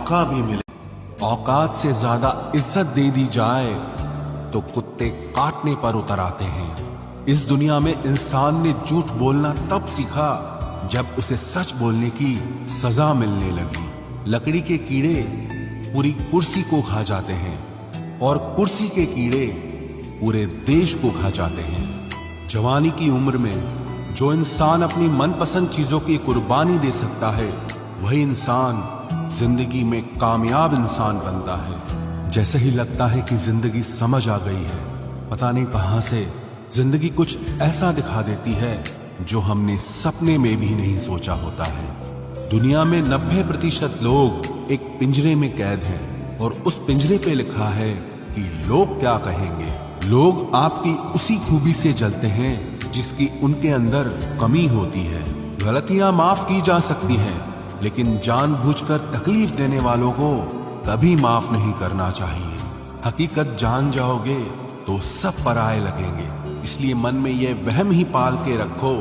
मौका भी मिले। औकात से ज्यादा इज्जत दे दी जाए तो कुत्ते काटने पर उतर आते हैं। इस दुनिया में इंसान ने झूठ बोलना तब सीखा जब उसे सच बोलने की सजा मिलने लगी। लकड़ी के कीड़े पूरी कुर्सी को खा जाते हैं और कुर्सी के कीड़े पूरे देश को खा जाते हैं। जवानी की उम्र में जो इंसान अपनी मनपसंद चीजों की कुर्बानी दे सकता है, वही इंसान जिंदगी में कामयाब इंसान बनता है। जैसे ही लगता है कि जिंदगी समझ आ गई है, पता नहीं कहां से जिंदगी कुछ ऐसा दिखा देती है जो हमने सपने में भी नहीं सोचा होता है। दुनिया में 90% लोग एक पिंजरे में कैद हैं और उस पिंजरे पे लिखा है कि लोग क्या कहेंगे। लोग आपकी उसी खूबी से जलते हैं जिसकी उनके अंदर कमी होती है। गलतियां माफ की जा सकती हैं, लेकिन जानबूझकर तकलीफ देने वालों को कभी माफ नहीं करना चाहिए। हकीकत जान जाओगे तो सब पराये लगेंगे, इसलिए मन में यह वहम ही पाल के रखो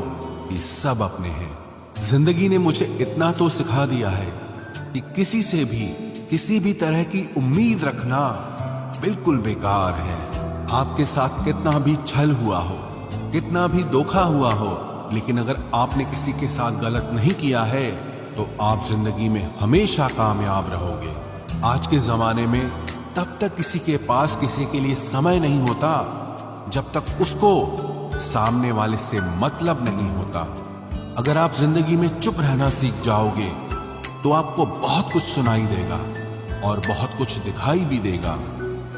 कि सब अपने हैं। जिंदगी ने मुझे इतना तो सिखा दिया है कि किसी से भी किसी भी तरह की उम्मीद रखना बिल्कुल बेकार है। आपके साथ कितना भी छल हुआ हो, कितना भी धोखा हुआ हो, लेकिन अगर आपने किसी के साथ गलत नहीं किया है तो आप जिंदगी में हमेशा कामयाब रहोगे। आज के जमाने में तब तक किसी के पास किसी के लिए समय नहीं होता जब तक उसको सामने वाले से मतलब नहीं होता। अगर आप जिंदगी में चुप रहना सीख जाओगे तो आपको बहुत कुछ सुनाई देगा और बहुत कुछ दिखाई भी देगा।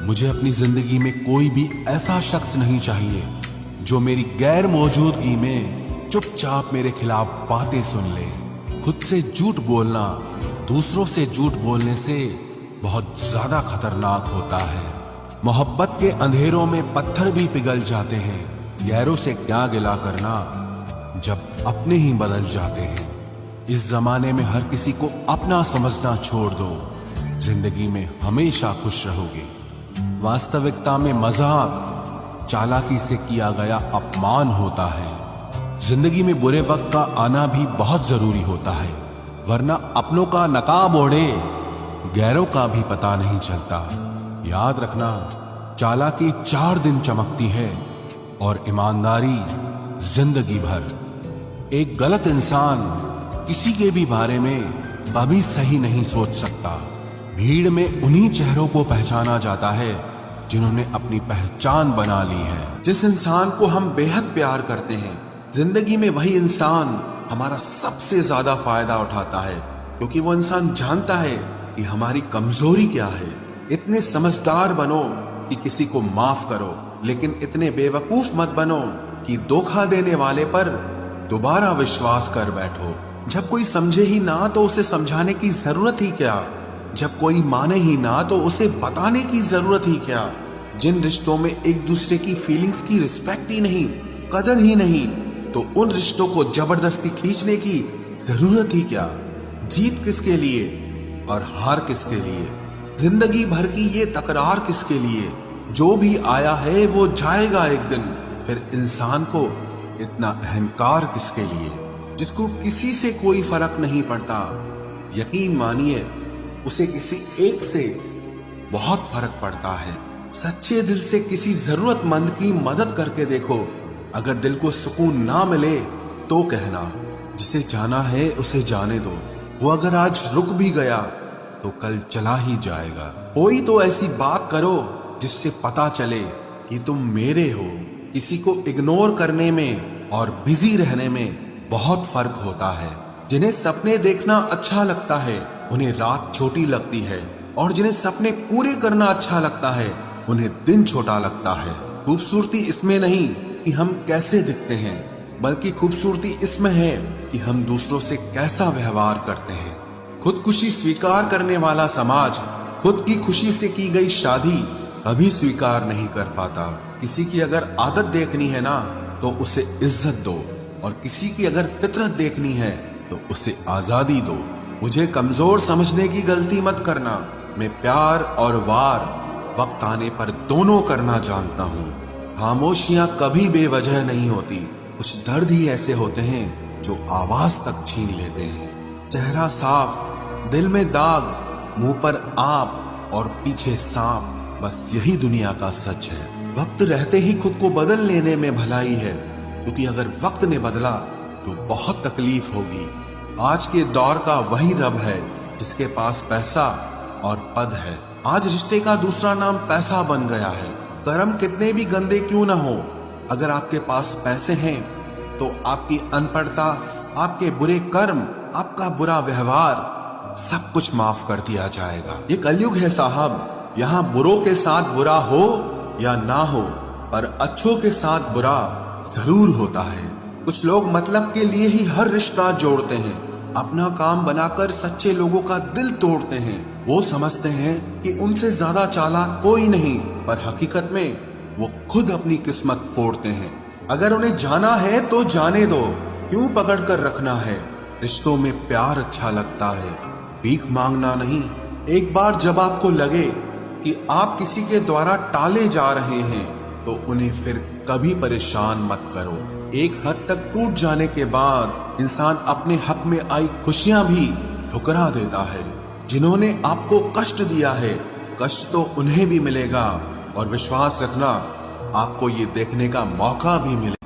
मुझे अपनी जिंदगी में कोई भी ऐसा शख्स नहीं चाहिए जो मेरी गैर मौजूदगी में चुपचाप मेरे खिलाफ बातें सुन ले। खुद से झूठ बोलना दूसरों से झूठ बोलने से बहुत ज्यादा खतरनाक होता है। मोहब्बत के अंधेरों में पत्थर भी पिघल जाते हैं। गैरों से क्या गिला करना जब अपने ही बदल जाते हैं। इस जमाने में हर किसी को अपना समझना छोड़ दो, जिंदगी में हमेशा खुश रहोगे। वास्तविकता में मजाक चालाकी से किया गया अपमान होता है। जिंदगी में बुरे वक्त का आना भी बहुत जरूरी होता है, वरना अपनों का नकाब ओढ़े गैरों का भी पता नहीं चलता। याद रखना, चालाकी 4 दिन चमकती है और ईमानदारी जिंदगी भर। एक गलत इंसान किसी के भी बारे में कभी सही नहीं सोच सकता। भीड़ में उन्हीं चेहरों को पहचाना जाता है जिन्होंने अपनी पहचान बना ली है। जिस इंसान को हम बेहद प्यार करते हैं, जिंदगी में वही इंसान हमारा सबसे ज्यादा फायदा उठाता है, क्योंकि वो इंसान जानता है कि हमारी कमजोरी क्या है। इतने समझदार बनो कि किसी को माफ करो, लेकिन इतने बेवकूफ मत बनो कि धोखा देने वाले पर दोबारा विश्वास कर बैठो। जब कोई समझे ही ना तो उसे समझाने की जरूरत ही क्या। जब कोई माने ही ना तो उसे बताने की जरूरत ही क्या। जिन रिश्तों में एक दूसरे की फीलिंग्स की रिस्पेक्ट ही नहीं, कदर ही नहीं, तो उन रिश्तों को जबरदस्ती खींचने की जरूरत ही क्या। जीत किसके लिए और हार किसके लिए? जिंदगी भर की ये तकरार किसके लिए? जो भी आया है वो जाएगा एक दिन। फिर इंसान को इतना अहंकार किसके लिए, जिसको किसी से कोई फर्क नहीं पड़ता? यकीन मानिए, उसे किसी एक से बहुत फर्क पड़ता है। सच्चे दिल से किसी जरूरतमंद की मदद करके देखो। अगर दिल को सुकून ना मिले तो कहना, जिसे जाना है उसे जाने दो। वो अगर आज रुक भी गया तो कल चला ही जाएगा। कोई तो ऐसी बात करो जिससे पता चले कि तुम मेरे हो। किसी को इग्नोर करने में और बिजी रहने में बहुत फर्क होता है। जिन्हें सपने देखना अच्छा लगता है उन्हें रात छोटी लगती है, और जिन्हें सपने पूरे करना अच्छा लगता है उन्हें दिन छोटा लगता है। खूबसूरती इसमें नहीं कि हम कैसे दिखते हैं, बल्कि खूबसूरती इसमें है कि हम दूसरों से कैसा व्यवहार करते हैं। खुदकुशी स्वीकार करने वाला समाज खुद की खुशी से की गई शादी कभी स्वीकार नहीं कर पाता। किसी की अगर आदत देखनी है ना तो उसे इज्जत दो, और किसी की अगर फितरत देखनी है तो उसे आजादी दो। मुझे कमजोर समझने की गलती मत करना। मैं प्यार और वार वक्त आने पर दोनों करना जानता हूँ। खामोशियां कभी बेवजह नहीं होती। कुछ दर्द ही ऐसे होते हैं जो आवाज तक छीन लेते हैं। चेहरा साफ, दिल में दाग, मुंह पर आप और पीछे सांप, बस यही दुनिया का सच है। वक्त रहते ही खुद को बदल लेने में भलाई है, क्योंकि अगर वक्त ने बदला तो बहुत तकलीफ होगी। आज के दौर का वही रब है जिसके पास पैसा और पद है। आज रिश्ते का दूसरा नाम पैसा बन गया है। कर्म कितने भी गंदे क्यों ना हो, अगर आपके पास पैसे हैं तो आपकी अनपढ़ता, आपके बुरे कर्म, आपका बुरा व्यवहार सब कुछ माफ कर दिया जाएगा। ये कलयुग है साहब, यहाँ बुरों के साथ बुरा हो या ना हो, पर अच्छों के साथ बुरा जरूर होता है। कुछ लोग मतलब के लिए ही हर रिश्ता जोड़ते हैं, अपना काम बनाकर सच्चे लोगों का दिल तोड़ते हैं। वो समझते हैं कि उनसे ज्यादा चालाक कोई नहीं, पर हकीकत में वो खुद अपनी किस्मत फोड़ते हैं। अगर उन्हें जाना है तो जाने दो, क्यों पकड़ कर रखना है। रिश्तों में प्यार अच्छा लगता है, भीख मांगना नहीं। एक बार जब आपको लगे कि आप किसी के द्वारा टाले जा रहे हैं तो उन्हें फिर कभी परेशान मत करो। एक हद तक टूट जाने के बाद इंसान अपने हक में आई खुशियां भी ठुकरा देता है। जिन्होंने आपको कष्ट दिया है, कष्ट तो उन्हें भी मिलेगा, और विश्वास रखना आपको ये देखने का मौका भी मिलेगा।